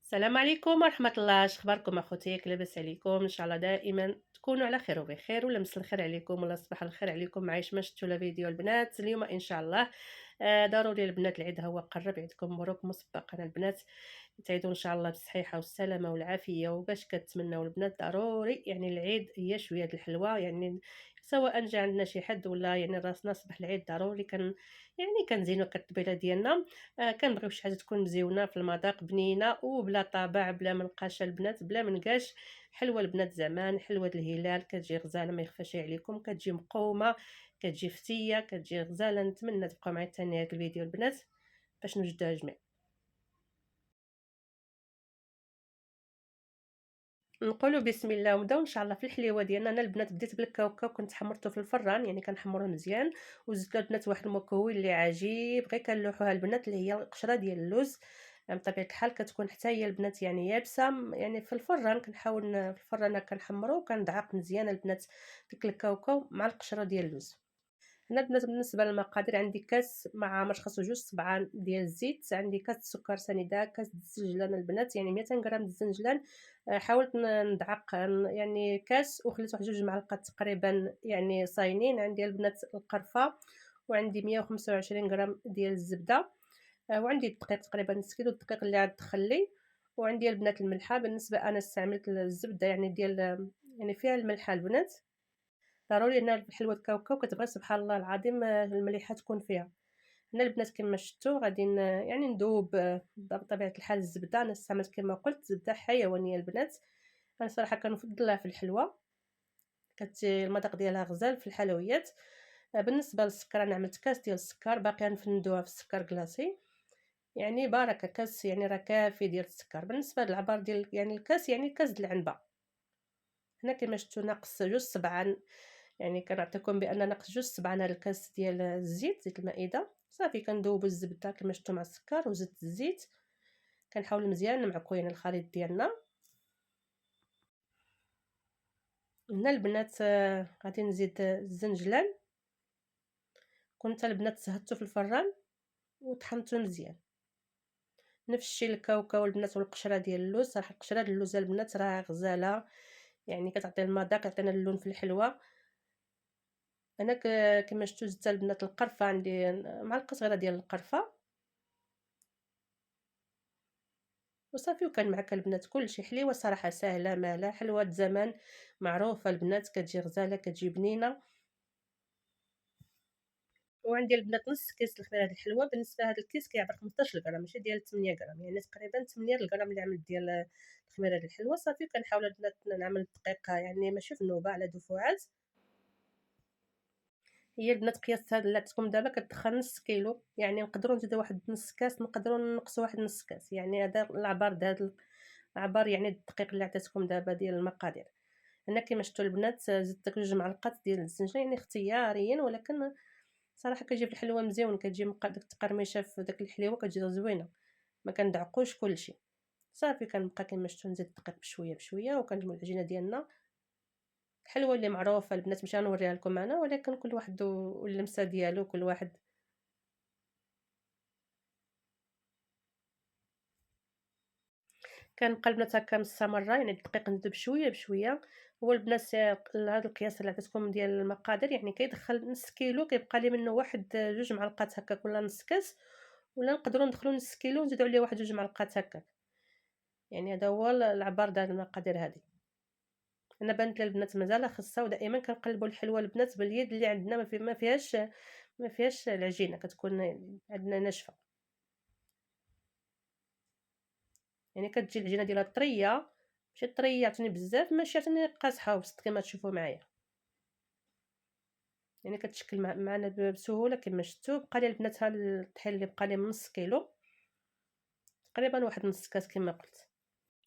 السلام عليكم ورحمة الله، اخباركم اخوتي؟ لاباس عليكم؟ ان شاء الله دائما تكونوا على خير وبخير، ولا مس الخير عليكم ولا صباح الخير عليكم. عايش ما شفتوا لا فيديو البنات اليوم ان شاء الله. ضروري البنات، العيد هو قرب، عيدكم مبروك مسبقا البنات. تعيدوا ان شاء الله بالصحيحه والسلامه والعافيه. وباش كتمناو البنات ضروري يعني العيد هي شويه د الحلوه، يعني سواء جا عندنا شي حد ولا يعني راسنا صباح العيد ضروري يعني كنزينو التطبيله ديالنا. كنبغيو شي حاجه تكون مزيونه في المذاق، بنينه وبلا طابع بلا منقاشه البنات بلا منقاش. حلوه البنات زمان، حلوه الهلال كتجي غزاله ما يخفاش عليكم، كتجي مقومه، كتجي فتيه، كتجي غزاله. نتمنى تبقاو معايا حتى نهايه الفيديو البنات باش نوجدوها جميع. نقولوا بسم الله ونبداو ان شاء الله في الحليوه ديالنا. انا البنات بديت بالكاوكاو، كنت حمرته في الفران، يعني كنحمروه مزيان، وزدت البنات واحد المكون اللي عجيب غير كنلوحوها البنات، اللي هي القشره ديال اللوز. يعني بطبيعه الحال كتكون حتى هي البنات يعني يابسه، يعني في الفران كنحاول في الفران كنحمرو وكندعق مزيان البنات ديك الكاوكاو مع القشره ديال اللوز. هنا البنات بالنسبه للمقادير، عندي كاس مع مرش خاصو 2 صبعان ديال الزيت، عندي كاس سكر سنيده، كاس الزنجلان البنات يعني 200 غرام الزنجلان. حاولت ندعق يعني كاس، وخليت واحد 2 معالق تقريبا يعني صاينين. عندي البنات القرفه، وعندي 125 غرام ديال الزبده، وعندي الدقيق تقريبا نص كيلو الدقيق اللي عاد تخلي. وعندي البنات الملحه، بالنسبه انا استعملت الزبده يعني ديال يعني فيها الملحه البنات. ضروري هنا الحلوة الكاوكاو كتبغي سبحان الله العظيم المليحة تكون فيها. هنا البنات كما شفتوا غادي يعني ندوب بطبيعة الحال الزبدة. انا استعملت كما قلت زبدة حيوانية البنات، انا صراحة كنفضلها في الحلوة، المذاق ديالها غزال في الحلويات. بالنسبة للسكر انا عملت كاس ديال السكر، باقي نفندوها في السكر كلاصي، يعني بركة كاس يعني راه كافي ديال السكر. بالنسبة للعبار ديال يعني الكاس، يعني كاس د العنبة، هنا كما شفتوا ناقص 2 صبعان، يعني كنعطيكم بان ناقص 2 صبعان على الكاس ديال الزيت، زيت المائده. صافي كندوبوا الزبده كما شفتوا مع السكر وزدت الزيت، كنحاول مزيان نمعكو يعني الخليط ديالنا. هنا البنات غادي نزيد الزنجلان، كنت البنات زهدته في الفران وطحنته مزيان. نفس الشيء الكاوكاو البنات والقشره ديال اللوز، صراحه القشره ديال اللوز البنات راه غزاله، يعني كتعطي المذاق، يعطينا اللون في الحلوه. انا كما شفتوا زدت البنات القرفه، عندي معلقه صغيره ديال القرفه وصافي. وكان معاك البنات كلشي حليوه صراحه ساهله ماهله، حلوه زمان معروفه البنات، كتجي غزاله كتجي بنينه. وعندي البنات نص كيس الخميره هذه الحلوه، بالنسبه لهذا الكيس كيعبر 15 غرام ماشي ديال 8 غرام، يعني تقريبا 8 الغرام اللي عملت ديال الخميره هذه الحلوه. صافي كنحاول البنات نعمل الدقيق يعني ماشي في النوبه على دفعات. هي البنات قياس هذا اللي عطيتكم دابا كتدخل نص كيلو، يعني نقدروا نزيدوا واحد نص كاس، نقدروا نقصوا واحد نص كاس، يعني هذا العبار هذا العبار يعني الدقيق اللي عطيتكم دابا ديال المقادير. هنا كما شفتوا البنات زدت داك 2 معالق ديال الزنجان، يعني اختياريا، ولكن صراحه كتجي في الحلوه مزيون، كتجي ديك التقرميشه في داك الحليوه كتجي زوينه، ما كندعقوش كلشي. صافي كنبقى كما شفتوا نزيد الدقيق بشويه بشويه، وكنجمعوا العجينه ديالنا الحلوه اللي معروفه البنات، ماشي غنوريها لكم انا، ولكن كل واحد واللمسه ديالو كل واحد. كنبقى البنات هكا مستمره، يعني الدقيق نزيدو بشويه بشويه. هو البنات هذا القياس اللي عطيتكم ديال المقادير، يعني كيدخل نص كيلو كيبقى لي منه واحد 2 معلقات هكا كل نص كاس، ولا نقدروا ندخلوا نص كيلو ونزيدوا عليه واحد 2 معلقات هكا. يعني هذا هو العبار ديال المقادير هذه. انا بانت لي البنات مازال خصها، ودائما كنقلبوا الحلوه البنات باليد اللي عندنا، ما فيهاش العجينه، كتكون عندنا ناشفه، يعني كتجي العجينه ديالها طريه، ماشي طريه عطيني بزاف، ماشي عطيني قاصحه وسط كما تشوفوا معايا، يعني كتشكل معنا بسهوله كما شفتوا. بقى لي البنات ها الطحين اللي بقى لي من نص كيلو، تقريبا واحد نص كاس كما قلت.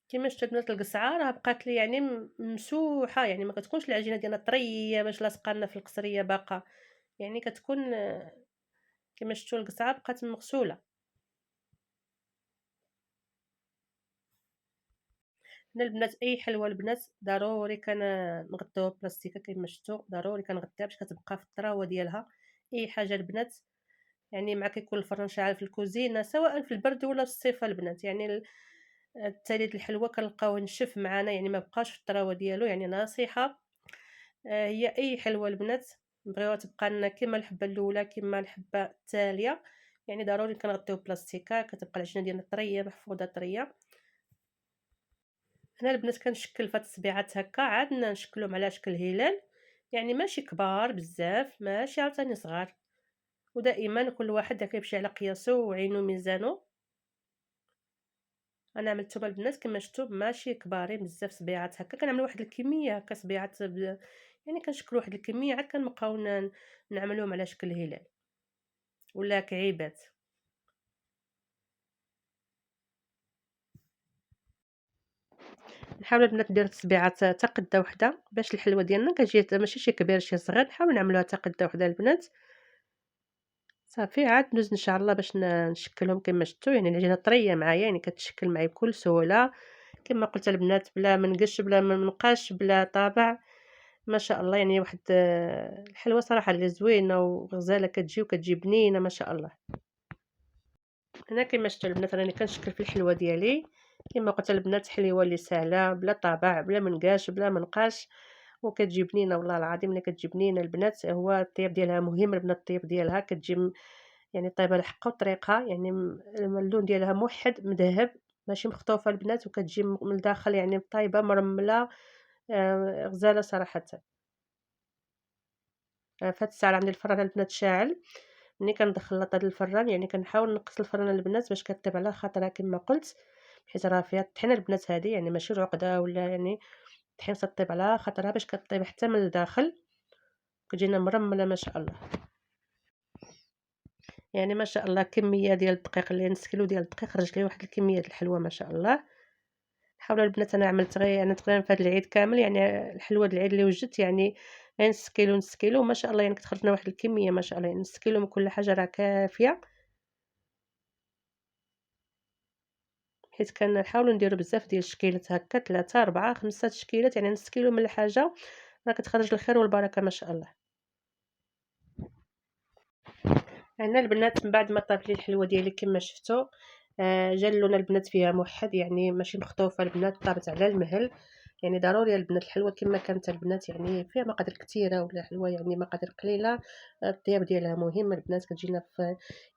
كما شفتوا البنات القصعه راه بقات لي يعني ممسوحه، يعني ما كتكونش العجينه ديالنا طريه باش لاصقه لنا في القصريه باقه، يعني كتكون كما شفتوا القصعه بقات مغسوله. هنا البنات اي حلوه البنات ضروري نغطيوها بلاستيكه كما شفتوا، ضروري كنغطيها باش كتبقى في الطراوه ديالها. اي حاجه البنات يعني مع كيكون الفران شاعل في الكوزينه، سواء في البرد ولا في الصيف البنات، يعني التالي الحلوى كنلقاوه نشف معانا، يعني ما بقاش في الطراوة ديالو، يعني نصيحة. هي أي حلوى البنات نبغيوها تبقى لنا كيما الحبة الأولى كيما الحبة التالية، يعني ضروري كنغطيو بلاستيكة كتبقى العجينة ديالنا طرية محفوظة طرية. هنا البنات كنشكل في هاد الصبيعات هكا، عاد نشكلهم على شكل هلال، يعني ماشي كبار بزاف ماشي عاوتاني صغار، ودائما كل واحد كيمشي على قياسو وعينو وميزانو. أنا عملتهم البنات كما شفتوا ماشي كبارين بزاف، صبيعات هكا كنعمل واحد الكمية هكا صبيعات يعني كنشكل واحد الكمية عاد كنبقاو نعملوهم على شكل هلال ولا كعيبات. نحاولوا البنات نديرو التصبيعات تا قدة وحدة باش الحلوى ديالنا كتجي ماشي شي كبير شي صغير، نحاولوا نعملوها تا قدة وحدة البنات. صافي عاد ندوز إن شاء الله باش نشكلهم كما شفتوا، يعني العجينة طرية معايا يعني كتشكل معايا بكل سهولة، كما قلت البنات بلا ما نقش بلا ما نقاش بلا طابع، ما شاء الله يعني واحد الحلوى صراحة اللي زوينة وغزالة كتجي وكتجي بنينة ما شاء الله. هنا كما شفتوا البنات راني كنشكل في الحلوى ديالي، كما قلت البنات حليوة اللي ساهلة بلا طابع بلا منقاش بلا منقاش، وكتجي بنينة والله العظيم ملي كتجي بنينة البنات. هو الطياب ديالها مهم البنات، الطياب ديالها كتجي يعني طايبة الحقة والطريقة، يعني اللون ديالها موحّد مذهب ماشي مخطوفة البنات، وكتجي من الداخل يعني طايبة مرملة، غزالة صراحةً. في هاد الساعة راه عندي الفران البنات شاعل، ملي كندخل لاطة للفران يعني كنحاول نقص الفران البنات باش كطيب على خاطرها كما قلت، حيت راه فيها الطحينة البنات هادي يعني ماشي العقدة ولا يعني الطحين كطيب على خاطرها باش كطيب حتى من الداخل، كتجينا مرملة ما شاء الله. يعني ما شاء الله كمية ديال الدقيق اللي نص كيلو ديال الدقيق خرج لي واحد الكمية د الحلوى ما شاء الله. حاولوا البنات أنا عملت غير أنا تقريبا في هاد العيد كامل يعني الحلوى د العيد اللي وجدت يعني غير نص كيلو نص كيلو ما شاء الله، يعني كتخرج لنا واحد الكمية ما شاء الله، يعني نص كيلو من كل حاجة راه كافية، حيت كنحاولوا نديروا بزاف ديال الشكيلات هكا 3 4 5 شكيلات، يعني نص كيلو من الحاجة راه كتخرج الخير والبركة ما شاء الله. هنا البنات من بعد ما طابت لي الحلوة ديالي كما شفتوا، جا اللون البنات فيها موحد يعني ماشي مخطوفة البنات، طابت على المهل، يعني ضروري البنات الحلوة كما كانت البنات يعني فيها مقادير كتيرة ولا حلوة يعني مقادير قليلة، الطياب ديالها مهم البنات كتجينا في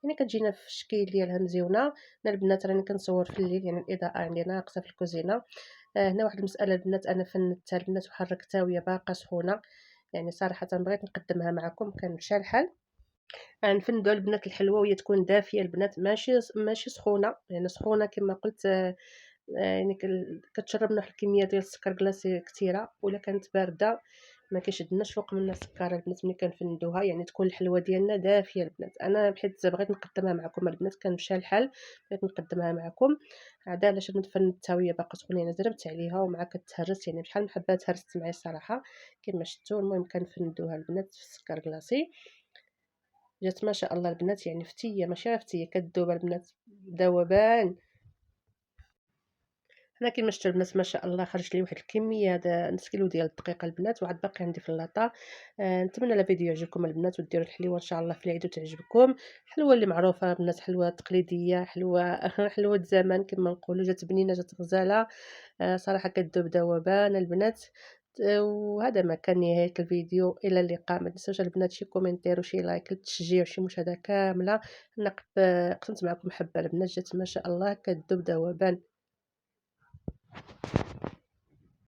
يعني كتجينا في الشكل ديالها مزيونة. هنا البنات راني كنصور في الليل يعني الإضاءة عندي ناقصة في الكوزينة. هنا واحد المسألة البنات أنا فندتها البنات وحركتها وهي باقا سخونة، يعني صراحةً بغيت نقدمها معكم كان مشى الحال. نفندو البنات الحلوى وهي تكون دافية البنات ماشي سخونة، يعني سخونة كما قلت يعني كتشرب واحد الكمية ديال السكر كلاصي كتيرة، وإلا كانت باردة ما كيشدناش فوق منها السكر البنات ملي كنفندوها، يعني تكون الحلوى ديالنا دافية البنات. أنا حيت بغيت نقدمها معكم البنات كان مشى الحال بغيت نقدمها معكم، عاد علاش فندتها وهي باقا سخونة يعني زربت عليها ومع كتهرس يعني بحال محبات هرست معايا الصراحة كما شفتوا. المهم كنفندوها البنات في السكر كلاصي، جات ما شاء الله البنات يعني فتية ماشي غير فتية كدوب البنات ذوبان. هنا كيما شفتوا البنات ما شاء الله خرج لي واحد الكمية هذا نص كيلو ديال الدقيق البنات وعاد باقي عندي في اللاطة. نتمنى الفيديو يعجبكم البنات وديروا الحليوة ان شاء الله في العيد وتعجبكم. حلوة اللي معروفة البنات، حلوة تقليدية، حلوة حلوة زمان كما نقولوا، جات بنينة جات غزالة، صراحة كتذوب ذوبان البنات. وهذا ما كان نهاية الفيديو، إلى اللقاء. ما تنسوش البنات شي كومنتير وشي لايك للتشجيع وشي مشاهدة كاملة. أنا قسمت معكم حبة البنات جات ما شاء الله كتذوب ذوبان.